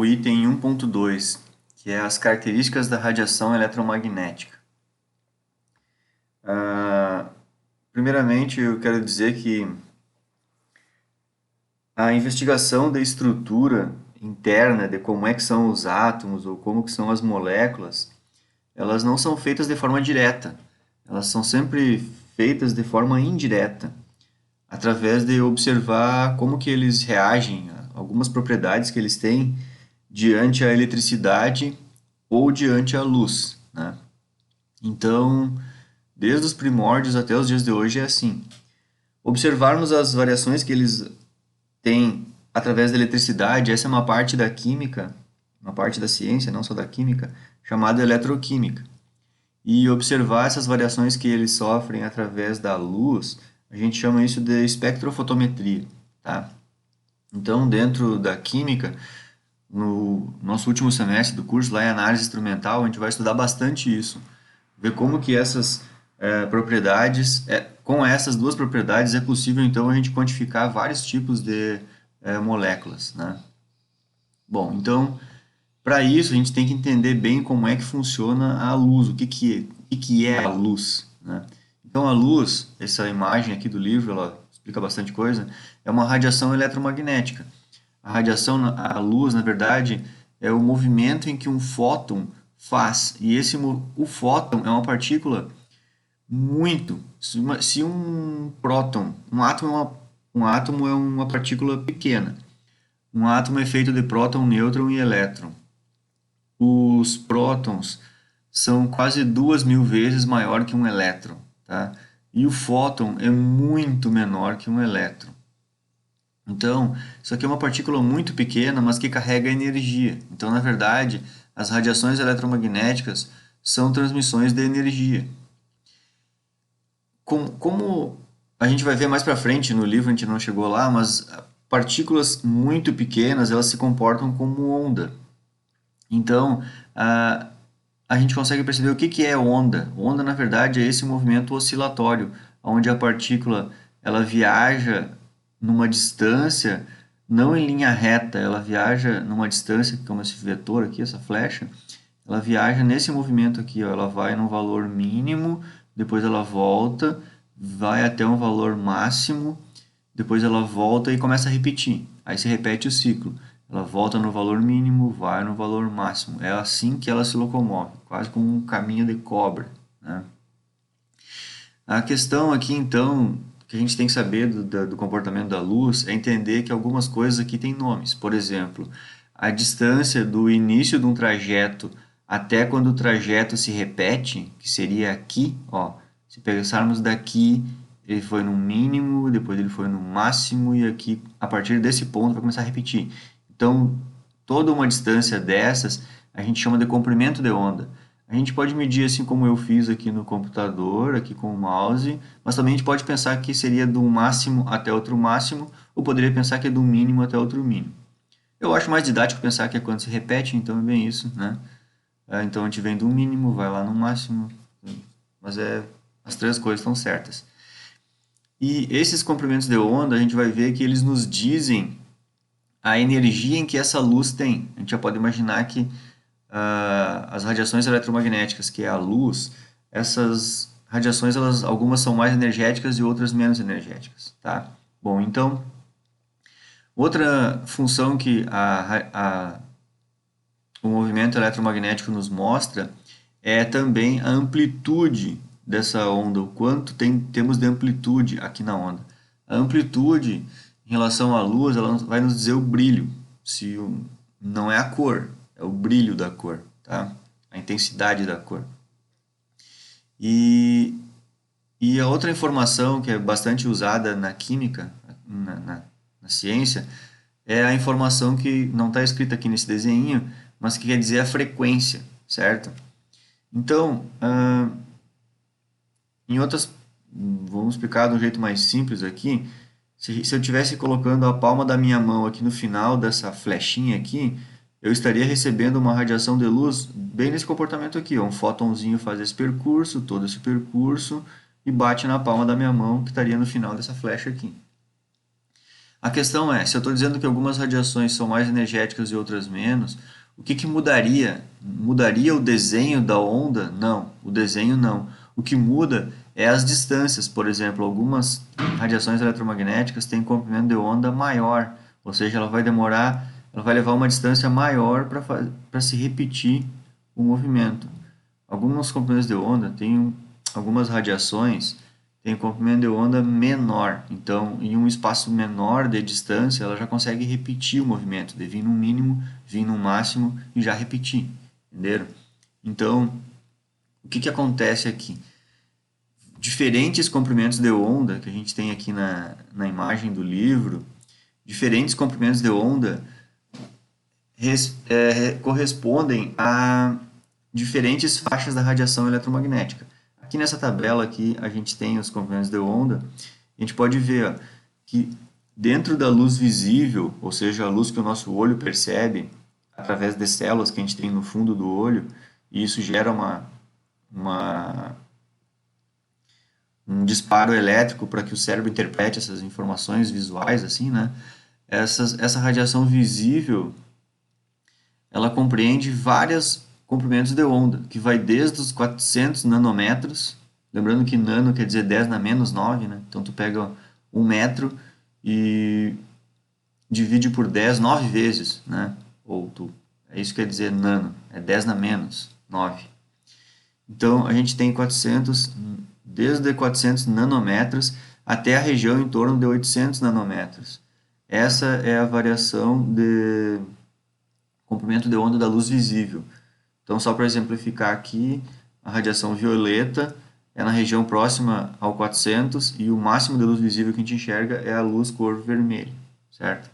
item 1.2, que é as características da radiação eletromagnética. Primeiramente, eu quero dizer que a investigação da estrutura interna, de como é que são os átomos ou como que são as moléculas, elas não são feitas de forma direta. Elas são sempre feitas de forma indireta, através de observar como que eles reagem, algumas propriedades que eles têm diante a eletricidade ou diante a luz, né? Então, desde os primórdios até os dias de hoje é assim. Observarmos as variações que eles têm através da eletricidade, essa é uma parte da química, uma parte da ciência, não só da química, chamada eletroquímica. E observar essas variações que eles sofrem através da luz, a gente chama isso de espectrofotometria, tá? Então, dentro da química, no nosso último semestre do curso, lá em análise instrumental, a gente vai estudar bastante isso. Ver como que essas propriedades, com essas duas propriedades, é possível, então, a gente quantificar vários tipos de moléculas, né? Bom, então, para isso, a gente tem que entender bem como é que funciona a luz, o que é a luz, né? Então, a luz, essa imagem aqui do livro, ela explica bastante coisa, é uma radiação eletromagnética. A radiação, a luz, na verdade, é o movimento em que um fóton faz. E o fóton é uma partícula muito. Se um próton, um átomo é uma partícula pequena. Um átomo é feito de próton, nêutron e elétron. Os prótons são quase 2.000 vezes maior que um elétron, tá? E o fóton é muito menor que um elétron. Então, isso aqui é uma partícula muito pequena, mas que carrega energia. Então, na verdade, as radiações eletromagnéticas são transmissões de energia. Como a gente vai ver mais para frente no livro, a gente não chegou lá, mas partículas muito pequenas, elas se comportam como onda. Então, a gente consegue perceber o que é onda. Onda, na verdade, é esse movimento oscilatório, onde a partícula ela viaja numa distância, não em linha reta, ela viaja numa distância, como esse vetor aqui, essa flecha, ela viaja nesse movimento aqui, ó, ela vai num valor mínimo, depois ela volta, vai até um valor máximo, depois ela volta e começa a repetir. Aí se repete o ciclo. Ela volta no valor mínimo, vai no valor máximo. É assim que ela se locomove, quase como um caminho de cobra, né? A questão aqui, então, que a gente tem que saber do comportamento da luz é entender que algumas coisas aqui têm nomes. Por exemplo, a distância do início de um trajeto até quando o trajeto se repete, que seria aqui, ó. Se pensarmos daqui, ele foi no mínimo, depois ele foi no máximo, e aqui, a partir desse ponto, vai começar a repetir. Então, toda uma distância dessas, a gente chama de comprimento de onda. A gente pode medir assim como eu fiz aqui no computador, aqui com o mouse, mas também a gente pode pensar que seria do máximo até outro máximo, ou poderia pensar que é do mínimo até outro mínimo. Eu acho mais didático pensar que é quando se repete, então é bem isso, né? Então a gente vem do mínimo, vai lá no máximo, mas as três coisas estão certas. E esses comprimentos de onda, a gente vai ver que eles nos dizem a energia em que essa luz tem. A gente já pode imaginar que as radiações eletromagnéticas, que é a luz, essas radiações, algumas são mais energéticas e outras menos energéticas, tá? Bom, então, outra função que o movimento eletromagnético nos mostra é também a amplitude dessa onda, o quanto temos de amplitude aqui na onda. A amplitude, em relação à luz, ela vai nos dizer o brilho, não é a cor, é o brilho da cor, tá? A intensidade da cor. E a outra informação que é bastante usada na química, na ciência, é a informação que não está escrita aqui nesse desenho, mas que quer dizer a frequência, certo? Então, vamos explicar de um jeito mais simples aqui. Se eu estivesse colocando a palma da minha mão aqui no final dessa flechinha aqui, eu estaria recebendo uma radiação de luz bem nesse comportamento aqui, ó. Um fótonzinho faz esse percurso, todo esse percurso, e bate na palma da minha mão, que estaria no final dessa flecha aqui. A questão é, se eu estou dizendo que algumas radiações são mais energéticas e outras menos, o que que mudaria? Mudaria o desenho da onda? Não, o desenho não. O que muda é as distâncias. Por exemplo, algumas radiações eletromagnéticas têm comprimento de onda maior, ou seja, ela vai levar uma distância maior para se repetir o movimento. Alguns comprimentos de onda têm algumas radiações têm comprimento de onda menor. Então, em um espaço menor de distância, ela já consegue repetir o movimento, de vir no mínimo, vir no máximo e já repetir. Entenderam? Então, o que que acontece aqui? Diferentes comprimentos de onda que a gente tem aqui na imagem do livro, diferentes comprimentos de onda correspondem a diferentes faixas da radiação eletromagnética. Aqui nessa tabela aqui a gente tem os comprimentos de onda. A gente pode ver ó, que dentro da luz visível, ou seja, a luz que o nosso olho percebe através de células que a gente tem no fundo do olho, e isso gera uma um disparo elétrico para que o cérebro interprete essas informações visuais, assim, né? Essa radiação visível ela compreende vários comprimentos de onda, que vai desde os 400 nanômetros, lembrando que nano quer dizer 10 na menos 9, né? Então tu pega 1 metro e divide por 10 9 vezes, né? É isso que quer dizer nano, é 10 na menos 9. Então a gente tem 400, desde 400 nanômetros até a região em torno de 800 nanômetros. Essa é a variação de comprimento de onda da luz visível. Então, só para exemplificar aqui, a radiação violeta é na região próxima ao 400 e o máximo de luz visível que a gente enxerga é a luz cor vermelha, certo?